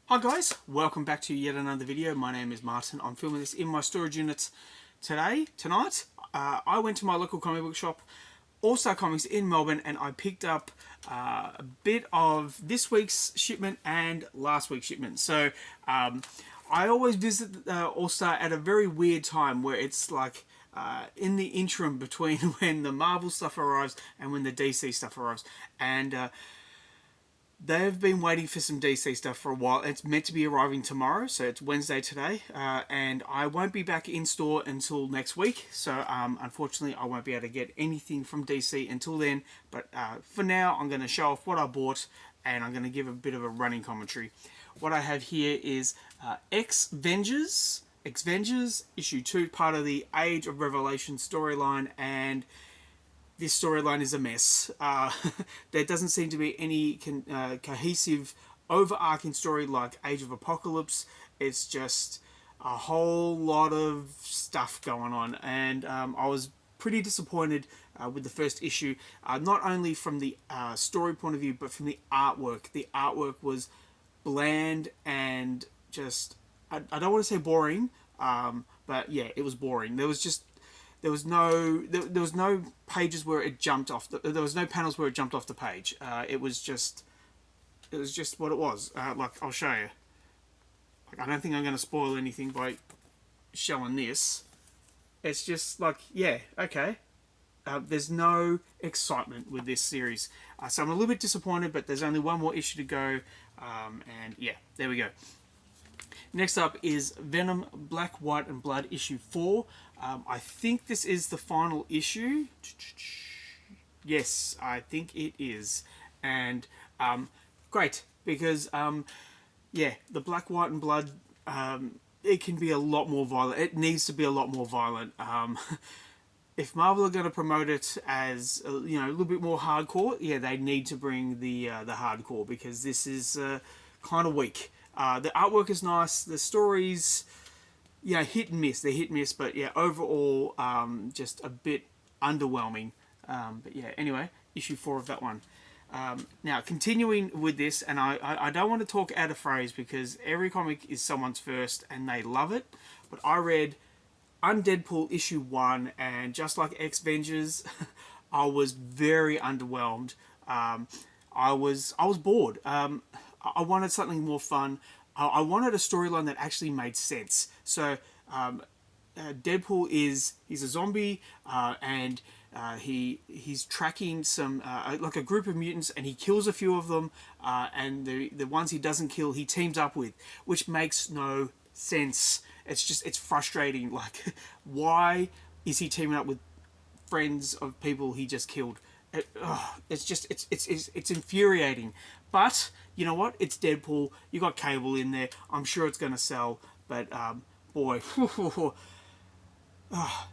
Hi guys, welcome back to yet another video. My name is Martin. I'm filming this in my storage unit tonight. I went to my local comic book shop, All Star Comics in Melbourne, and I picked up a bit of this week's shipment and last week's shipment. So I always visit All Star at a very weird time where it's like in the interim between when the Marvel stuff arrives and when the DC stuff arrives. And they've been waiting for some DC stuff for a while. It's meant to be arriving tomorrow, so it's Wednesday today, and I won't be back in store until next week. So unfortunately, I won't be able to get anything from DC until then. But for now, I'm going to show off what I bought, and I'm going to give a bit of a running commentary. What I have here is X-Vengers issue 2, part of the Age of Revelation storyline, and this storyline is a mess. There doesn't seem to be any cohesive, overarching story like Age of Apocalypse. It's just a whole lot of stuff going on, and I was pretty disappointed with the first issue, not only from the story point of view, but from the artwork. The artwork was bland and just, I don't want to say boring, but yeah, it was boring. There was no pages where it jumped off. There was no panels where it jumped off the page. It was just what it was. Like, I'll show you. Like, I don't think I'm going to spoil anything by showing this. It's just like, yeah, okay. There's no excitement with this series, so I'm a little bit disappointed. But there's only one more issue to go, and yeah, there we go. Next up is Venom Black, White and Blood issue 4. I think this is the final issue. Yes, I think it is. And great, because yeah, the Black, White and Blood, it can be a lot more violent. It needs to be a lot more violent. If Marvel are going to promote it as a little bit more hardcore, yeah, they need to bring the hardcore, because this is kind of weak. The artwork is nice. The stories, yeah, hit and miss. They're hit and miss, but yeah, overall, just a bit underwhelming. But yeah, anyway, issue 4 of that one. Now, continuing with this, and I don't want to talk out of phrase because every comic is someone's first and they love it, but I read Undeadpool issue 1, and just like X-Vengers, I was very underwhelmed. I was bored. I wanted something more fun. I wanted a storyline that actually made sense. So Deadpool he's a zombie, and he's tracking some like a group of mutants, and he kills a few of them, and the ones he doesn't kill, he teams up with, which makes no sense. It's frustrating. Like, why is he teaming up with friends of people he just killed? It's infuriating. But you know what? It's Deadpool. You got Cable in there. I'm sure it's going to sell. But boy,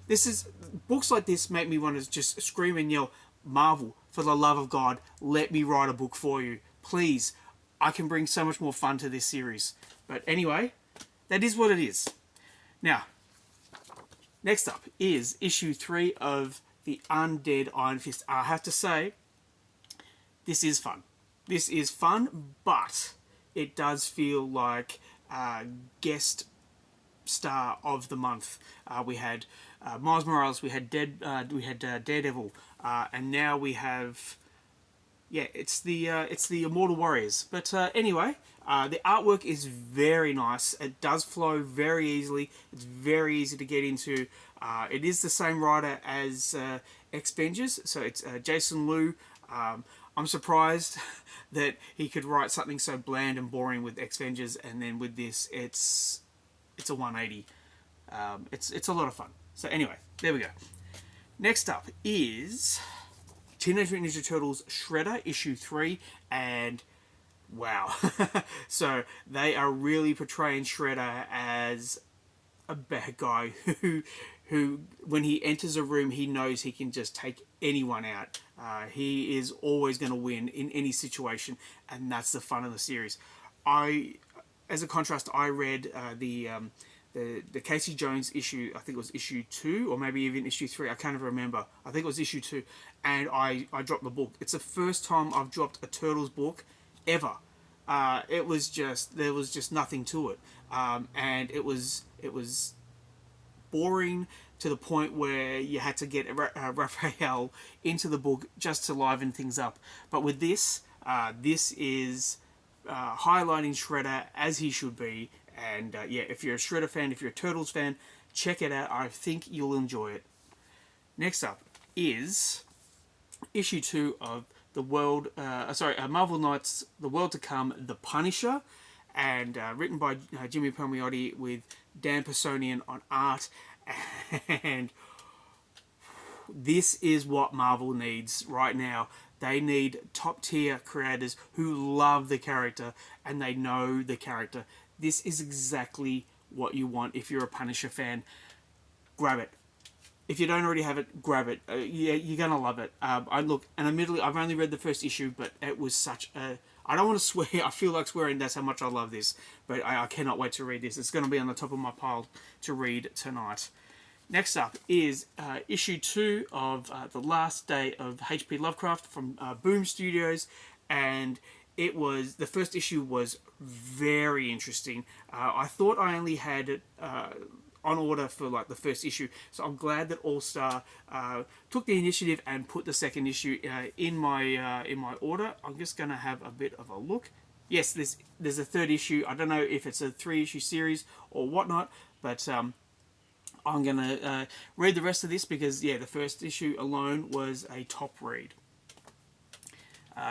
this is books like this make me want to just scream and yell, Marvel, for the love of God, let me write a book for you, please. I can bring so much more fun to this series. But anyway, that is what it is. Now, next up is issue 3 of the Undead Iron Fist. I have to say, this is fun. This is fun, but it does feel like guest star of the month. We had Miles Morales, we had Daredevil, and now we have, yeah, it's the Immortal Warriors. But anyway, the artwork is very nice. It does flow very easily. It's very easy to get into. It is the same writer as X-Vengers, so it's Jason Liu. I'm surprised that he could write something so bland and boring with X-Vengers, and then with this, it's a 180. It's a lot of fun. So anyway, there we go. Next up is Teenage Mutant Ninja Turtles Shredder issue 3, and wow. So they are really portraying Shredder as a bad guy who when he enters a room, he knows he can just take anyone out. He is always going to win in any situation, and that's the fun of the series. As a contrast, I read the Casey Jones issue. I think it was issue 2, or maybe even issue 3. I can't even remember. I think it was issue 2, and I dropped the book. It's the first time I've dropped a Turtles book ever. it was just there was just nothing to it, and it was boring to the point where you had to get Raphael into the book just to liven things up. But with this, this is highlighting Shredder as he should be. And yeah, if you're a Shredder fan, if you're a Turtles fan, check it out. I think you'll enjoy it. Next up is issue 2 of the Marvel Knights, The World to Come, The Punisher, and written by Jimmy Palmiotti with Dan Personian on art. And this is what Marvel needs right now. They need top tier creators who love the character and they know the character. This is exactly what you want if you're a Punisher fan. Grab it. If you don't already have it, grab it. Yeah, you're gonna love it. And admittedly, I've only read the first issue, but it was such a. I don't want to swear. I feel like swearing. That's how much I love this. But I cannot wait to read this. It's going to be on the top of my pile to read tonight. Next up is issue 2 of The Last Day of H.P. Lovecraft from Boom Studios, and the first issue was very interesting. I thought I only had it on order for like the first issue, so I'm glad that All Star took the initiative and put the second issue in my order. I'm just gonna have a bit of a look. Yes, there's a third issue. I don't know if it's a 3-issue series or whatnot, but I'm gonna read the rest of this because yeah, the first issue alone was a top read.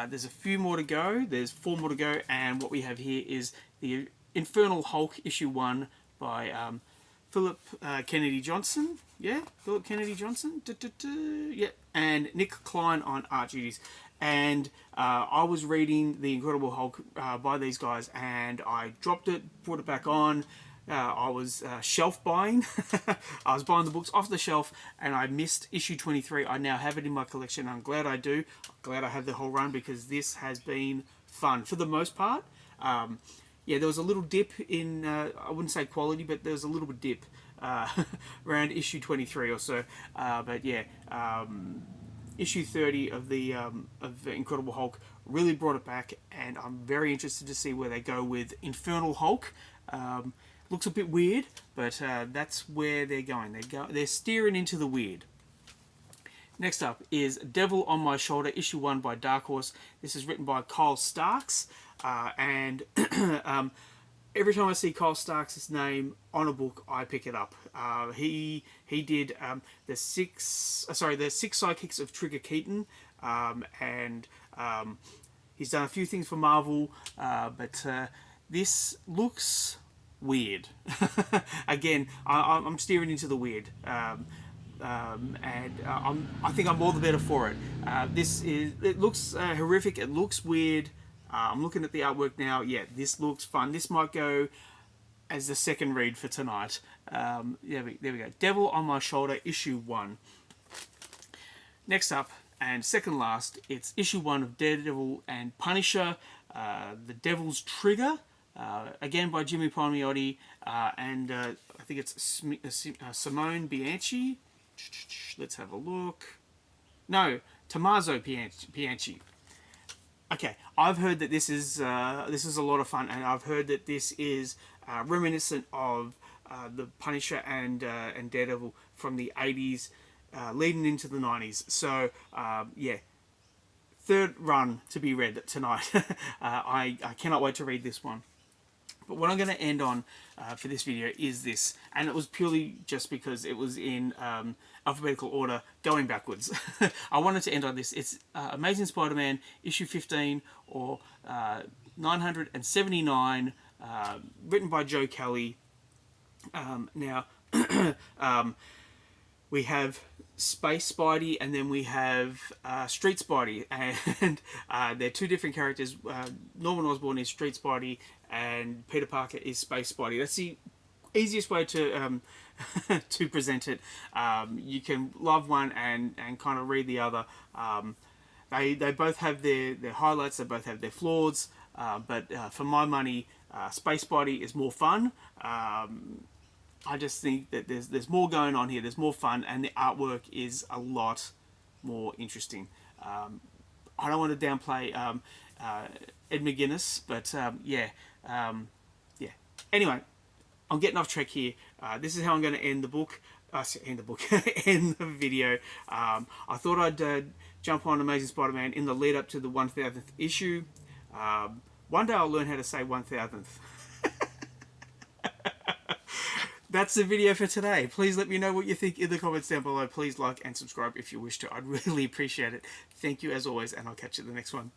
There's a few more to go. There's 4 more to go, and what we have here is the Infernal Hulk issue 1 by Philip Kennedy Johnson. Yeah, Philip Kennedy Johnson. Yeah, and Nick Klein on art duties. And I was reading The Incredible Hulk by these guys, and I dropped it, put it back on. I was shelf buying. I was buying the books off the shelf, and I missed issue 23. I now have it in my collection. I'm glad I do. I'm glad I have the whole run because this has been fun for the most part. Yeah, there was a little dip in, I wouldn't say quality, but there was a little bit dip around issue 23 or so. But yeah, issue 30 of the Incredible Hulk really brought it back, and I'm very interested to see where they go with Infernal Hulk. Looks a bit weird, but that's where they're going. They're steering into the weird. Next up is Devil on My Shoulder, issue 1 by Dark Horse. This is written by Kyle Starks, and every time I see Kyle Starks' name on a book, I pick it up. He did the six sidekicks of Trigger Keaton, and he's done a few things for Marvel, but this looks weird. Again, I'm steering into the weird, and I think I'm all the better for it. It looks horrific. It looks weird. I'm looking at the artwork now. Yeah, this looks fun. This might go as the second read for tonight. There we go. Devil on My Shoulder, issue 1. Next up, and second last, it's issue 1 of Daredevil and Punisher, The Devil's Trigger. Again by Jimmy Palmiotti, and I think it's Simone Bianchi. Let's have a look. No, Tommaso Bianchi. Okay, I've heard that this is a lot of fun, and I've heard that this is reminiscent of the Punisher and Daredevil from the 80s, leading into the 90s. So yeah, third run to be read tonight. I cannot wait to read this one. But what I'm going to end on for this video is this, and it was purely just because it was in alphabetical order, going backwards. I wanted to end on this. It's Amazing Spider-Man issue 15, or 979, written by Joe Kelly. Now, we have Space Spidey, and then we have Street Spidey, and they're two different characters. Norman Osborn is Street Spidey, and Peter Parker is Space Spidey. That's the easiest way to to present it. You can love one and kind of read the other. They both have their highlights. They both have their flaws. But for my money, Space Spidey is more fun. I just think that there's more going on here. There's more fun, and the artwork is a lot more interesting. I don't want to downplay Ed McGuinness, but yeah. Anyway, I'm getting off track here. This is how I'm going to end the book. End the book. End the video. I thought I'd jump on Amazing Spider-Man in the lead up to the 1000th issue. One day I'll learn how to say 1000th. That's the video for today. Please let me know what you think in the comments down below. Please like and subscribe if you wish to. I'd really appreciate it. Thank you as always, and I'll catch you in the next one.